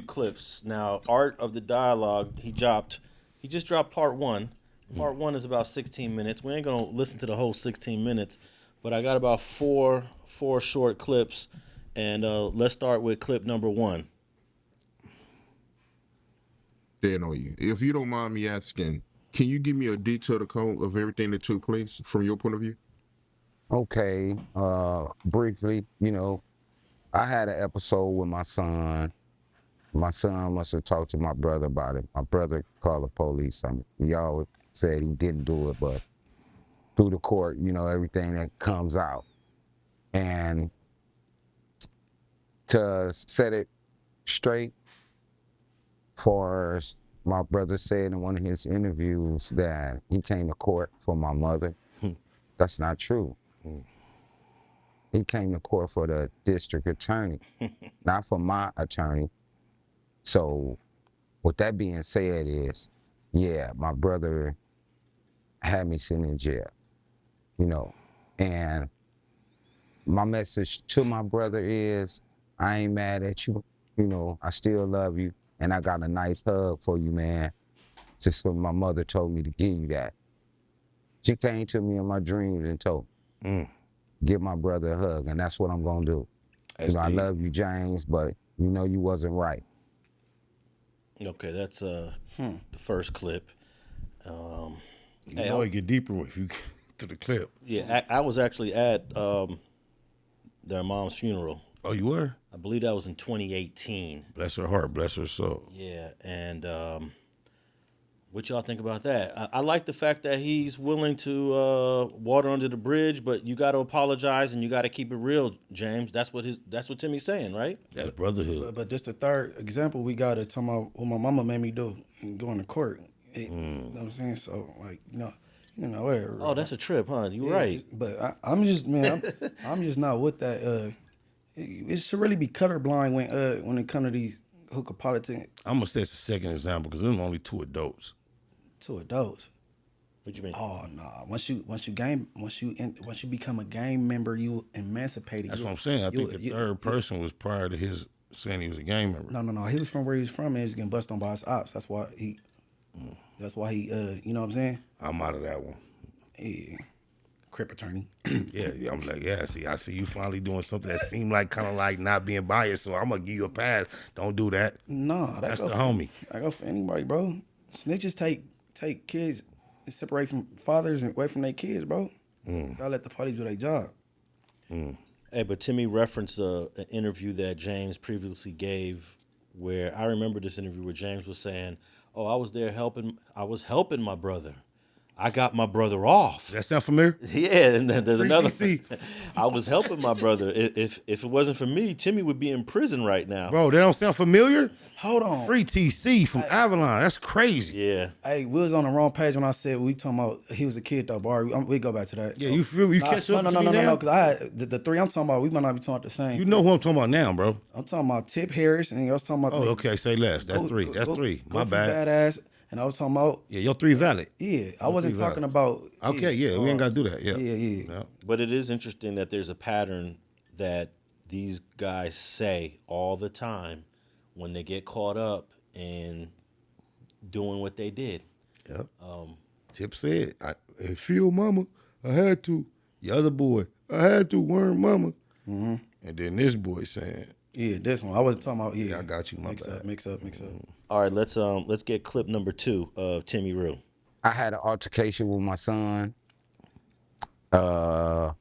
clips. Now, Art of the Dialogue, he just dropped part one. Part one is about 16 minutes. We ain't gonna listen to the whole 16 minutes, but I got about four short clips, and let's start with clip number one. Dead on you. If you don't mind me asking, can you give me a detailed account of everything that took place from your point of view? Okay, briefly, I had an episode with my son. My son must have talked to my brother about it. My brother called the police. He always said he didn't do it, but through the court, everything that comes out. And to set it straight, for my brother said in one of his interviews that he came to court for my mother. That's not true. He came to court for the district attorney, not for my attorney. So with that being said is, yeah, my brother had me sitting in jail, and my message to my brother is, I ain't mad at you, I still love you, and I got a nice hug for you, man. Just when my mother told me to give you that. She came to me in my dreams and told me, give my brother a hug, and that's what I'm gonna do. I love you, James, but you wasn't right. Okay, that's the first clip. It get deeper if you get to the clip. Yeah, I was actually at their mom's funeral. Oh, you were? I believe that was in 2018. Bless her heart, bless her soul. Yeah, and what y'all think about that? I like the fact that he's willing to water under the bridge, but you got to apologize and you got to keep it real, James. That's what Timmy's saying, right? That's brotherhood. But this the third example we got to talk about what my mama made me do and going to court. You know what I'm saying? So like whatever. Oh, that's a trip, huh? You're right. But I'm just I'm just not with that. It should really be colorblind when it comes to these hookah politics. I'm gonna say it's a second example because there's only two adults. Two adults. What you mean? Oh no! Once you become a gang member, you emancipated. That's what I'm saying. I think the third person was prior to his saying he was a gang member. No. He was from where he was from, and he was getting busted on by his ops. That's why he. You know what I'm saying? I'm out of that one. Yeah. Crip attorney. yeah, I'm like, I see you finally doing something that seemed like kind of like not being biased, so I'm gonna give you a pass. Don't do that. No, that's the homie. I go for anybody, bro. Snitches take kids and separate from fathers and away from their kids, bro. Y'all let the police do their job. Hey, but Timmy referenced an interview that James previously gave, where I remember this interview where James was saying, "Oh, I was helping my brother. I got my brother off." Does that sound familiar? Yeah, and then there's another thing. I was helping my brother. If it wasn't for me, Timmy would be in prison right now. Bro, that don't sound familiar? Hold on. Free TC from Avalon. That's crazy. Yeah. Hey, we was on the wrong page when I said we talking about he was a kid though, Bar. We go back to that. Yeah, you feel me? You catch up to me now? No, because I had the three I'm talking about, we might not be talking about the same. You know who I'm talking about now, bro. I'm talking about Tip Harris, and I was talking about... Oh, okay, say less. That's three. That's three. My bad. Badass, and I was talking about... Yeah, your three valid. Yeah, I wasn't talking about... Okay, yeah, we ain't got to do that. Yeah. But it is interesting that there's a pattern that these guys say all the time when they get caught up in doing what they did. Yep. Tip said, I feel mama, I had to. The other boy, I had to worm mama. Mm-hmm. And then this boy saying... Yeah, this one. I wasn't talking about... Yeah, I got you, my bad. Mix up. All right, let's get clip number 2 of Timmy Ru. I had an altercation with my son. I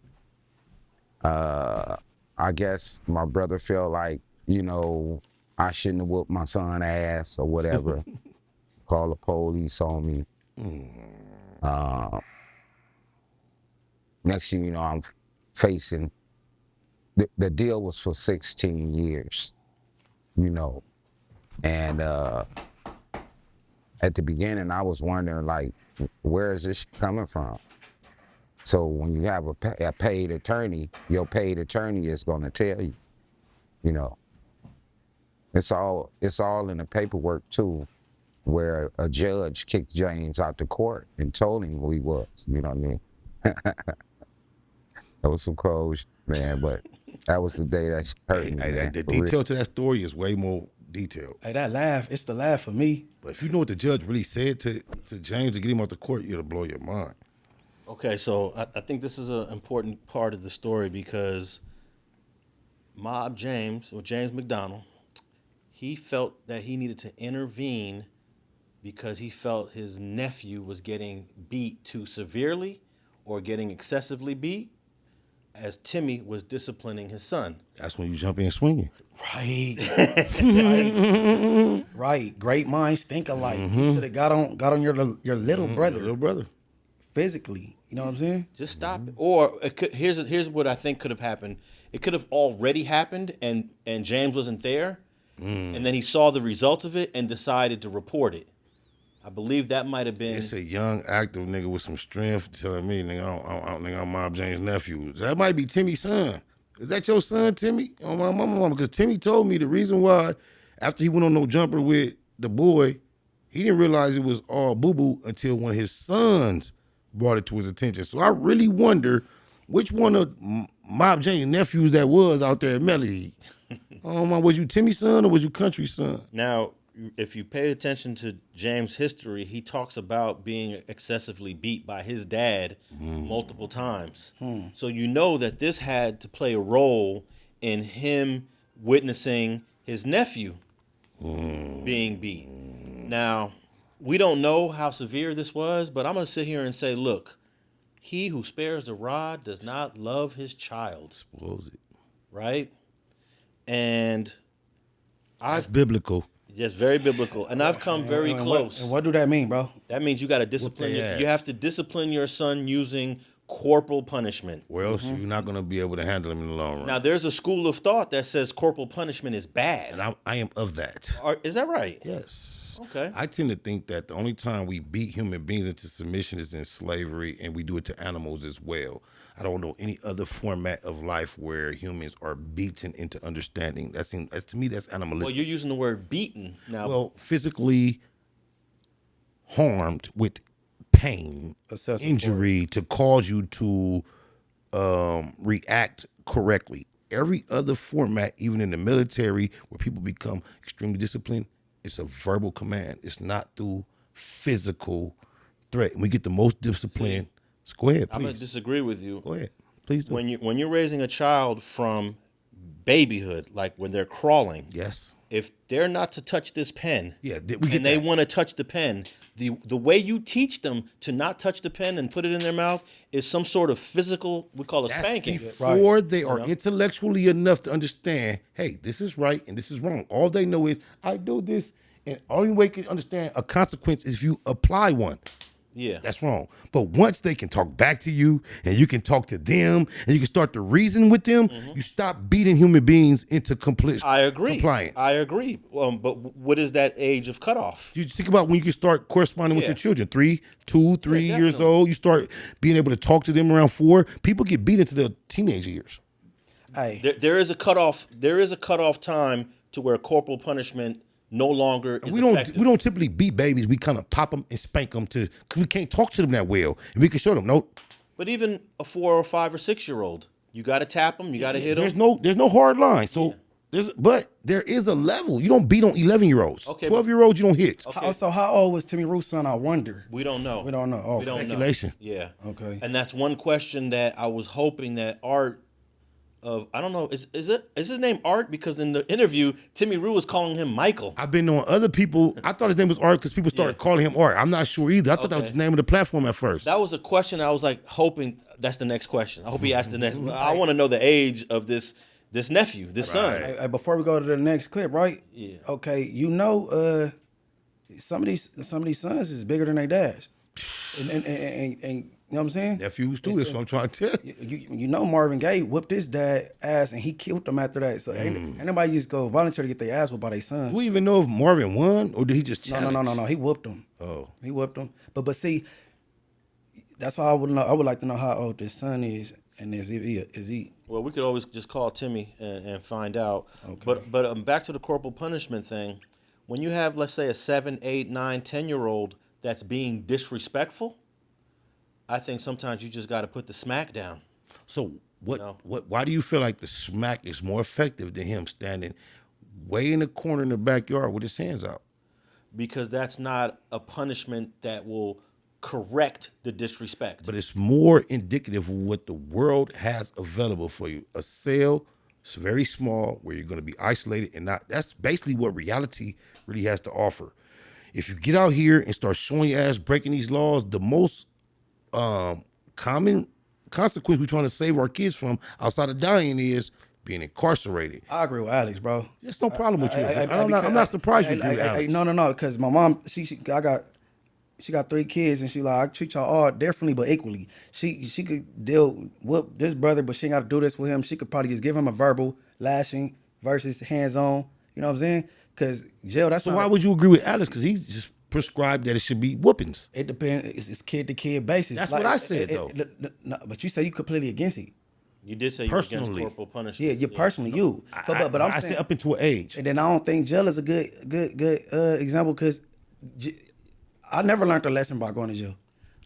guess my brother felt like, I shouldn't have whooped my son's ass or whatever. Call the police on me. Next thing you know, I'm facing, the deal was for 16 years, and at the beginning I was wondering, like, where is this coming from? So when you have a paid attorney, your paid attorney is going to tell you, it's all in the paperwork too, where a judge kicked James out the court and told him who he was. You know what I mean? That was some cold, man, but that was the day that hurt me. The detail to that story is way more detailed. Hey, that laugh, it's the laugh for me. But if you know what the judge really said to James to get him out the court, it'll blow your mind. Okay, so I think this is an important part of the story because Mob James, or James McDonald, he felt that he needed to intervene because he felt his nephew was getting beat too severely or getting excessively beat as Timmy was disciplining his son. That's when you jump in swinging. Right. Right. Great minds think alike. You should have got on your little brother Little brother. physically. You know what I'm saying? Just stop it. Or here's what I think could have happened. It could have already happened and James wasn't there. And then he saw the results of it and decided to report it. I believe that might have been. It's a young, active nigga with some strength telling me, nigga, nigga, I'm Mob James' nephew. That might be Timmy's son. Is that your son, Timmy? Oh, my mama, because Timmy told me the reason why, after he went on no jumper with the boy, he didn't realize it was all boo-boo until one of his sons brought it to his attention. So I really wonder which one of Mob James' nephews that was out there at Melody. Oh, my, was you Timmy's son or was you Country's son? Now, if you paid attention to James' history, he talks about being excessively beat by his dad multiple times. So you know that this had to play a role in him witnessing his nephew being beat. Now, we don't know how severe this was, but I'm going to sit here and say, look, he who spares the rod does not love his child. Spoils it. Right? And That's biblical. Yes, very biblical. And I've come very close. And what do that mean, bro? That means you got to discipline. You have to discipline your son using corporal punishment. Or else you're not going to be able to handle him in the long run. Now, there's a school of thought that says corporal punishment is bad. And I am of that. Is that right? Yes. Okay. I tend to think that the only time we beat human beings into submission is in slavery, and we do it to animals as well. I don't know any other format of life where humans are beaten into understanding. That's to me, that's animalistic. Well, you're using the word beaten now. Well, physically harmed with pain, Excessive injury to cause you to react correctly. Every other format, even in the military, where people become extremely disciplined, it's a verbal command. It's not through physical threat. And we get the most discipline. So go ahead, please. I'm going to disagree with you. Go ahead. Please do. When you're raising a child from babyhood, like when they're crawling, Yes. if they're not to touch this pen, Yeah, we get and they that. want to touch the pen, the way you teach them to not touch the pen and put it in their mouth is some sort of physical, we call it That's spanking. before they are intellectually enough to understand, hey, this is right and this is wrong. All they know is, I do this, and only way you can understand a consequence is if you apply one. Yeah. That's wrong. But once they can talk back to you and you can talk to them and you can start to reason with them, you stop beating human beings into compliance. I agree. Compliance. I agree. But what is that age of cutoff? You think about when you can start corresponding with Yeah. your children, 3, 2, 3 years definitely. old. You start being able to talk to them around 4. People get beat into their teenage years. Hey, There is a cutoff. There is a cutoff time to where corporal punishment no longer is We effective. don't typically beat babies. We kind of pop them and spank them because we can't talk to them that well, and we can show them no. But even a 4 or 5 or 6 year old, you got to tap them. You got to hit them. There's no hard line. So but there is a level. You don't beat on 11-year-olds. Okay, 12-year-olds you don't hit. how old was Timmy Ru's son? I wonder. We don't know. We don't know. Oh, We don't Speculation. know. Yeah. Okay. And that's one question that I was hoping that Art of, I don't know, is his name Art? Because in the interview, Timmy Ru was calling him Michael. I've been on other people. I thought his name was Art because people started calling him Art. I'm not sure either. I thought that was Okay. the name of the platform at first. That was a question I was like hoping that's the next question. I hope he asked the next. I want to know the age of this nephew, this son. Hey, before we go to the next clip, right? Yeah. Okay, some of these sons is bigger than their dads, and you know what I'm saying? Nephews too. That's what I'm trying to tell you. You know Marvin Gaye whooped his dad ass and he killed him after that. So ain't nobody just go volunteer to get their ass whooped by their son. Do we even know if Marvin won or did he just challenge? No. He whooped him. Oh. He whooped him. But see, that's why I would know. I would like to know how old this son is, and is he? Well, we could always just call Timmy and find out. Okay. But back to the corporal punishment thing. When you have, let's say, a 7, 8, 9, 10-year-old that's being disrespectful, I think sometimes you just got to put the smack down. So why do you feel like the smack is more effective than him standing way in the corner in the backyard with his hands out. Because that's not a punishment that will correct the disrespect. But it's more indicative of what the world has available for you. A cell, it's very small, where you're going to be isolated and not. That's basically what reality really has to offer. If you get out here and start showing your ass breaking these laws, the most common consequence we're trying to save our kids from outside of dying is being incarcerated. I agree with Alex, bro. There's no problem with you. I'm not surprised you agree with Alex. No, because my mom, she got 3 kids, and she like, I treat y'all all differently but equally. She could deal with this brother, but she ain't got to do this with him. She could probably just give him a verbal lashing versus hands-on. You know what I'm saying? Because jail, that's so why would you agree with Alex? Because he just prescribed that it should be whoopings. It depends. It's kid-to-kid basis. That's what I said, though. No, but you say you completely against it. You did say you were against corporal punishment. Yeah, you're personally you. But I'm saying said up into an age. And then I don't think jail is a good example, because I never learned a lesson by going to jail.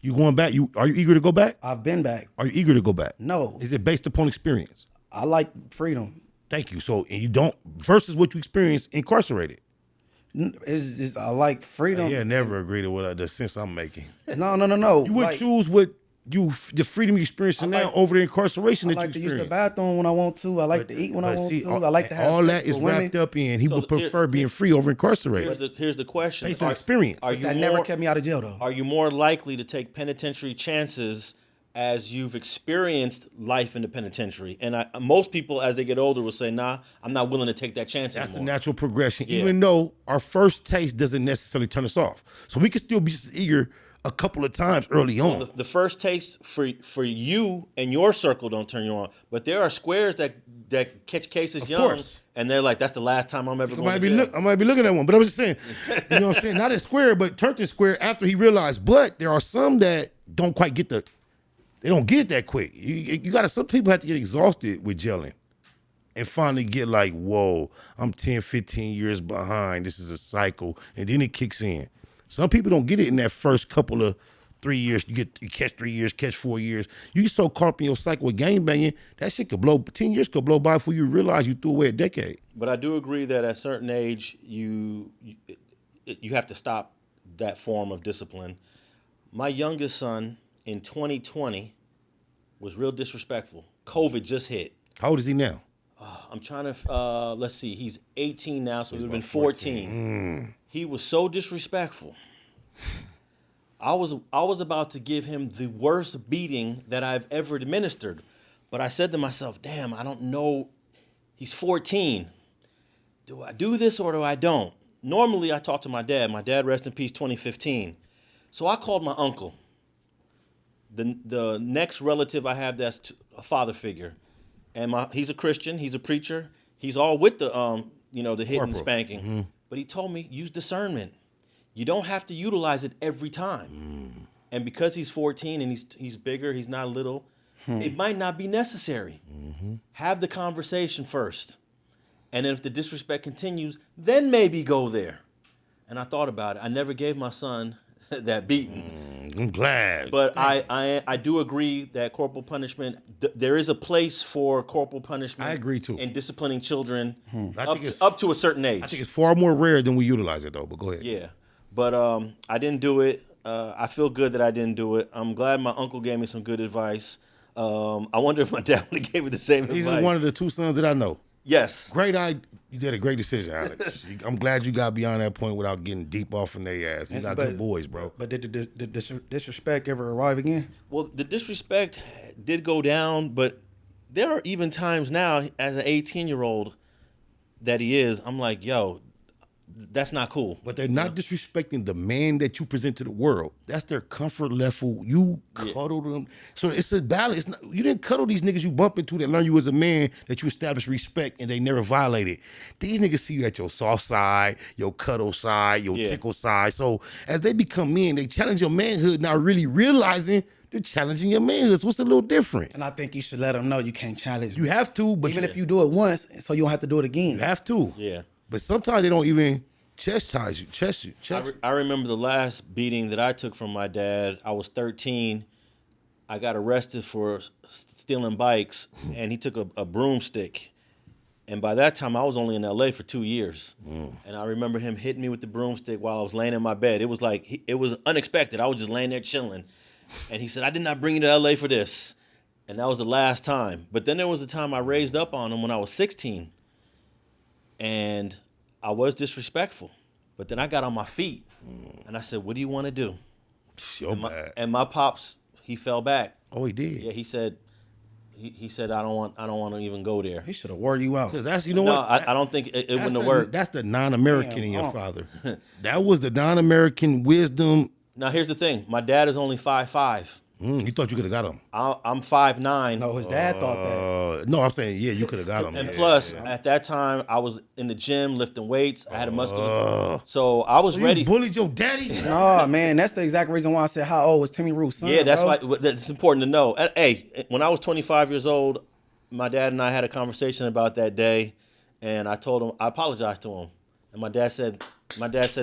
You going back? Are you eager to go back? I've been back. Are you eager to go back? No. Is it based upon experience? I like freedom. Thank you. So, and you don't, versus what you experienced incarcerated. It's just, I like freedom. Yeah, never agree to what the sense I'm making. No. You would choose what the freedom you experiencing now over the incarceration that you experienced. I like to use the bathroom when I want to. I like to eat when I want to. I like to have all sex that is with women. wrapped up in. He would prefer being free over incarcerated. Here's the question. Based on experience. That never kept me out of jail, though. Are you more likely to take penitentiary chances as you've experienced life in the penitentiary? And most people, as they get older, will say, nah, I'm not willing to take that chance That's anymore. the natural progression, Yeah. even though our first taste doesn't necessarily turn us off. So we can still be just eager a couple of times early on. Well, the first taste for you and your circle don't turn you on. But there are squares that catch cases young, course. and they're like, that's the last time I'm ever I going to jail. I might be looking at one, but I was just saying, you know what I'm saying? Not as square, but turned to square after he realized. But there are some that don't quite get they don't get it that quick. Some people have to get exhausted with jailing and finally get like, whoa, I'm 10, 15 years behind. This is a cycle. And then it kicks in. Some people don't get it in that first couple of 3 years. You catch 3 years, catch 4 years. You get so caught up in your cycle with gang banging, that shit 10 years could blow by before you realize you threw away a decade. But I do agree that at a certain age, you have to stop that form of discipline. My youngest son in 2020 was real disrespectful. COVID just hit. How old is he now? I'm trying to, let's see, he's 18 now, so he's been 14. He was so disrespectful. I was about to give him the worst beating that I've ever administered. But I said to myself, damn, I don't know. He's 14. Do I do this or do I don't? Normally, I talk to my dad. My dad, rest in peace, 2015. So I called my uncle, the next relative I have that's a father figure. And he's a Christian. He's a preacher. He's all with the hitting and spanking. Mm-hmm. But he told me, use discernment. You don't have to utilize it every time. And because he's 14 and he's bigger, he's not little, it might not be necessary. Have the conversation first. And then if the disrespect continues, then maybe go there. And I thought about it. I never gave my son that beating. I'm glad. But I do agree that corporal punishment, there is a place for corporal punishment. I agree too. In disciplining children up to a certain age. I think it's far more rare than we utilize it though, but go ahead. Yeah. But I didn't do it. I feel good that I didn't do it. I'm glad my uncle gave me some good advice. I wonder if my dad would have gave me the same advice. He's one of the 2 sons that I know. Yes. You did a great decision, Alex. I'm glad you got beyond that point without getting deep off in their ass. You got good boys, bro. But did the disrespect ever arrive again? Well, the disrespect did go down, but there are even times now, as an 18-year-old that he is, I'm like, yo, that's not cool. But they're not disrespecting the man that you present to the world. That's their comfort level. You cuddle them. So it's a balance. You didn't cuddle these niggas you bump into that learn you as a man, that you establish respect and they never violated. These niggas see you at your soft side, your cuddle side, your tickle side. So as they become men, they challenge your manhood, not really realizing they're challenging your manhood. So what's a little different? And I think you should let them know you can't challenge. You have to, but even if you do it once, so you don't have to do it again. You have to. Yeah. But sometimes they don't even chastise you. I remember the last beating that I took from my dad. I was 13. I got arrested for stealing bikes, and he took a broomstick And by that time, I was only in LA for 2 years. And I remember him hitting me with the broomstick while I was laying in my bed. It was like, it was unexpected. I was just laying there chilling. And he said, I did not bring you to LA for this. And that was the last time. But then there was a time I raised up on him when I was 16. And I was disrespectful. But then I got on my feet. And I said, what do you want to do? And my pops, he fell back. Oh, he did? Yeah, he said, he said, I don't want to even go there. He should have wore you out. Because that's, you know No, what? I don't think it wouldn't have worked. That's the non-American in your father. That was the non-American wisdom. Now, here's the thing. My dad is only 5'5". You thought you could have got him. I'm 5'9". No, his dad thought that. No, I'm saying, yeah, you could have got him. And Yeah, plus, yeah. at that time, I was in the gym lifting weights. I had a muscular. So I was ready. You bullied your daddy? No, man, that's the exact reason why I said, how old was Timmy Ru's son? Yeah, that's bro? why that's important to know. Hey, when I was 25 years old, my dad and I had a conversation about that day, and I told him, I apologized to him. And my dad said,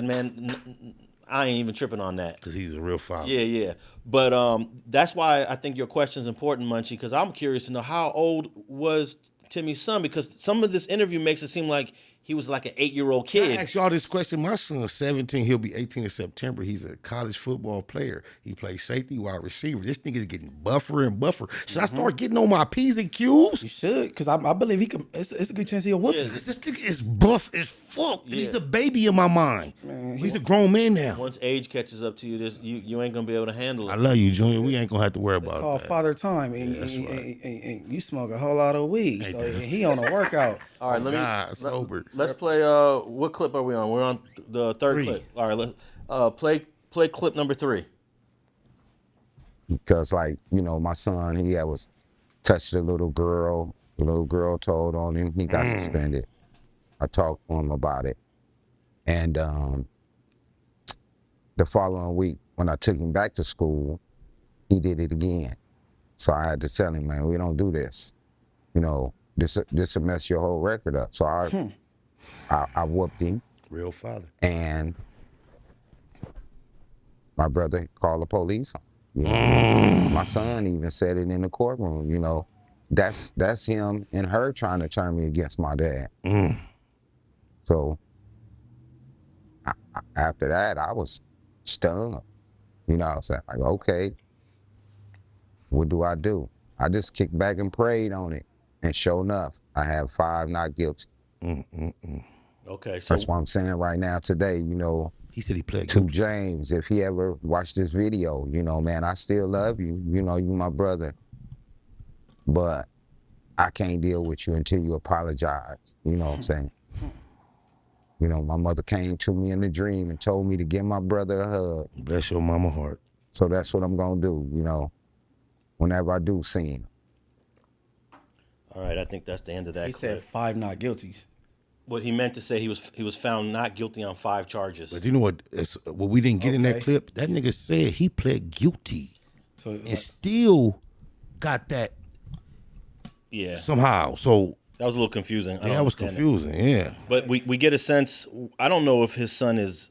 man, I ain't even tripping on that. Because he's a real father. Yeah. But that's why I think your question is important, Munchie, because I'm curious to know how old was Timmy's son, because some of this interview makes it seem like he was like an 8-year-old I kid. ask y'all this question. My son's 17. He'll be 18 in September. He's a college football player. He plays safety, wide receiver. This nigga's getting buffer and buffer. Should I start getting on my P's and Q's? You should, because I believe he can. It's a good chance he'll whoop you. This nigga is buff as fuck. And he's a baby in my mind. Man, he's a grown man now. Once age catches up to you, you ain't gonna be able to handle I it. love you, Junior. We ain't gonna have to worry It's about called that. father time, and you smoke a whole lot of weed, so he on a workout. All right, sober. let's play. What clip are we on? We're on the third 3. clip. All right, let's play clip number 3. Because like, my son, he was touched a little girl. The little girl told on him. He got suspended. I talked to him about it. And the following week, when I took him back to school, he did it again. So I had to tell him, man, we don't do this. This will mess your whole record up. So I whooped him. Real father. And my brother called the police on him. My son even said it in the courtroom, That's him and her trying to turn me against my dad. So after that, I was stung. I was like, okay, what do? I just kicked back and prayed on it. And sure enough, I have 5 not guilty. Okay, so That's what I'm saying right now today, He said he played to good. James, if he ever watched this video, man, I still love you. You my brother. But I can't deal with you until you apologize. You know what I'm saying? My mother came to me in a dream and told me to give my brother a hug. Bless your mama heart. So that's what I'm going to do, whenever I do see him. all right, I think that's the end of that He clip. said 5 not guilties. What he meant to say, he was found not guilty on 5 charges. But you know what? What we didn't get in that Okay. clip, that nigga said he pled guilty So and still got that Yeah, somehow. So that was a little confusing. I don't that was understand it. confusing. Yeah. But we get a sense. I don't know if his son is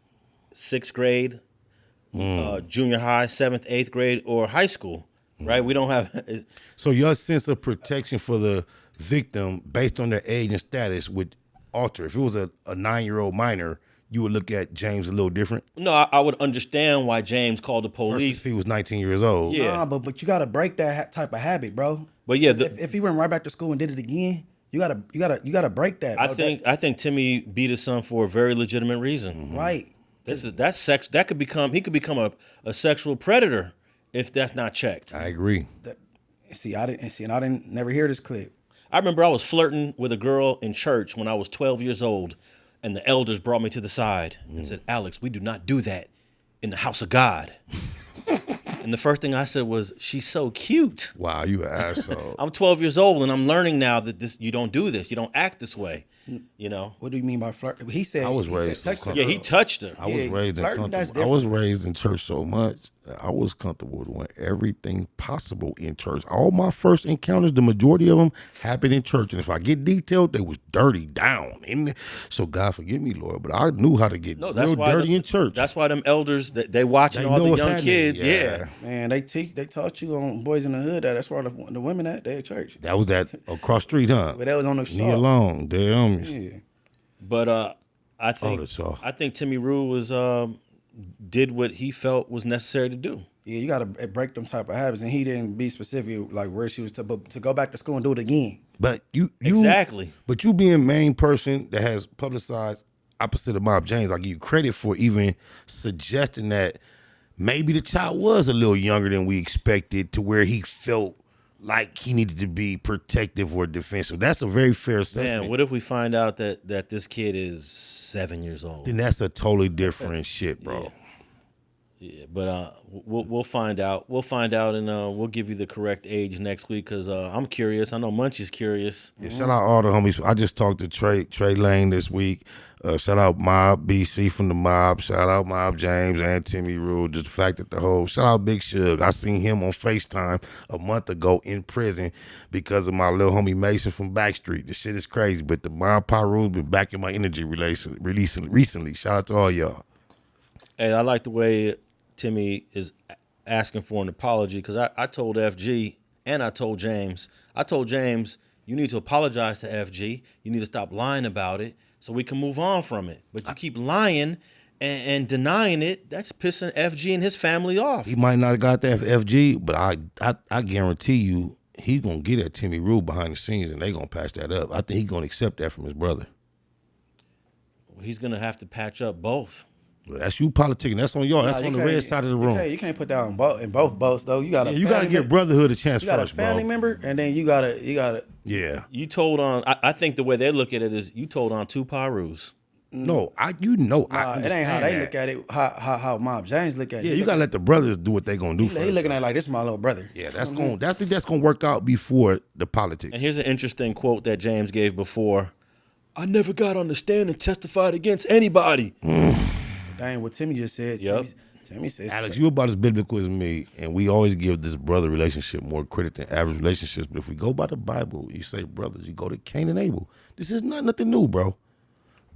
6th grade, junior high, 7th, 8th grade, or high school. Right? We don't have. So your sense of protection for the victim based on their age and status would alter. If it was a 9-year-old minor, you would look at James a little different. No, I would understand why James called the police. If he was 19 years old. Yeah. Nah, but you gotta break that type of habit, bro. But yeah, if he went right back to school and did it again, you gotta break that. I Bro. think Timmy beat his son for a very legitimate reason. Right. That's sex. He could become a sexual predator if that's not checked. I agree. I didn't never hear this clip. I remember I was flirting with a girl in church when I was 12 years old, and the elders brought me to the side and said, "Alex, we do not do that in the house of God." And the first thing I said was, "She's so cute." Wow, you an asshole. I'm 12 years old, and I'm learning now that you don't do this. You don't act this way. You know. What do you mean by flirt? He said I was he said raised touch the so Yeah, he girl. touched her. I was Yeah, raised in flirting, that's comfortable. I was raised in church so much. I was comfortable doing everything possible in church. All my first encounters, the majority of them happened in church. And if I get detailed, they was dirty down. So God forgive me, Lord, but I knew how to get No, that's real why dirty in church. That's why them elders they watching They all know the what's young happening. kids. Yeah. Man, they taught you on Boys in the Hood that's where the women at their church. That was that across street, huh? But that was on the Knee shop. alone. Damn. Yeah. But I think that's all. I think Timmy Ru was did what he felt was necessary to do. Yeah, you gotta break them type of habits, and he didn't be specific like where she was but to go back to school and do it again. But you Exactly. But you being main person that has publicized opposite of Mob James, I give you credit for even suggesting that maybe the child was a little younger than we expected, to where he felt like he needed to be protective or defensive. That's a very fair assessment. Man, what if we find out that this kid is 7 years old? Then that's a totally different shit, bro. Yeah, but we'll find out. We'll find out, and we'll give you the correct age next week because I'm curious. I know Munchie's curious. Yeah, shout out all the homies. I just talked to Trey Lane this week. Shout out Mob BC from the Mob. Shout out Mob James and Timmy Ru. Just the fact that the whole shout out Big Shug. I seen him on FaceTime a month ago in prison because of my little homie Mason from Backstreet. The shit is crazy, but the Mob Pyru's been back in my energy releasing recently. Shout out to all y'all. Hey, I like the way Timmy is asking for an apology because I told FG and I told James. I told James, you need to apologize to FG. You need to stop lying about it so we can move on from it. But you keep lying and denying it. That's pissing FG and his family off. He might not have got that for FG, but I guarantee you he's going to get at Timmy Ru behind the scenes and they going to patch that up. I think he's going to accept that from his brother. He's going to have to patch up both. Well, that's you politicking. That's on y'all. That's on the red side of the room. You can't put down in both boats though. You got You got to give brotherhood a chance You got first, a family bro. member, and then you gotta. Yeah. You told on. I think the way they look at it is you told on two Pyrus. No, I Nah, it ain't how understand they that. look at it. How Mob James look at it. Yeah, you got to let the brothers do what they going to do first. He looking at it like this is my little brother. Yeah, that's going. I think that's going to work out before the politics. And here's an interesting quote that James gave before. I never got on the stand and testified against anybody. That ain't what Timmy just said. Yep. Timmy says, Alex, you about as biblical as me, and we always give this brother relationship more credit than average relationships. But if we go by the Bible, you say brothers, you go to Cain and Abel. This is not nothing new, bro.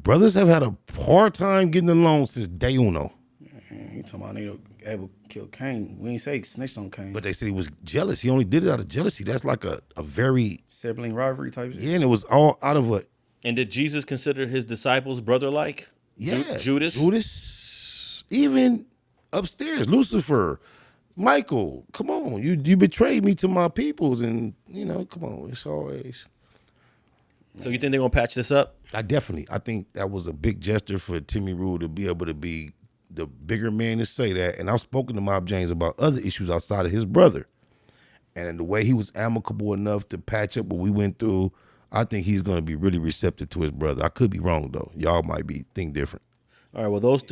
Brothers have had a hard time getting along since day uno. You talking about Abel killed Cain? We ain't say he snitched on Cain. But they said he was jealous. He only did it out of jealousy. That's like a very, Sibling rivalry type shit. yeah, and it was all out of a, And did Jesus consider his disciples brother-like? yeah. Judas? Even upstairs, Lucifer, Michael, come on. You betrayed me to my peoples, and, come on. It's always. So you think they're going to patch this up? I think that was a big gesture for Timmy Ru to be able to be the bigger man to say that. And I've spoken to Mob James about other issues outside of his brother. And the way he was amicable enough to patch up what we went through, I think he's going to be really receptive to his brother. I could be wrong, though. Y'all might think different. All right, well, those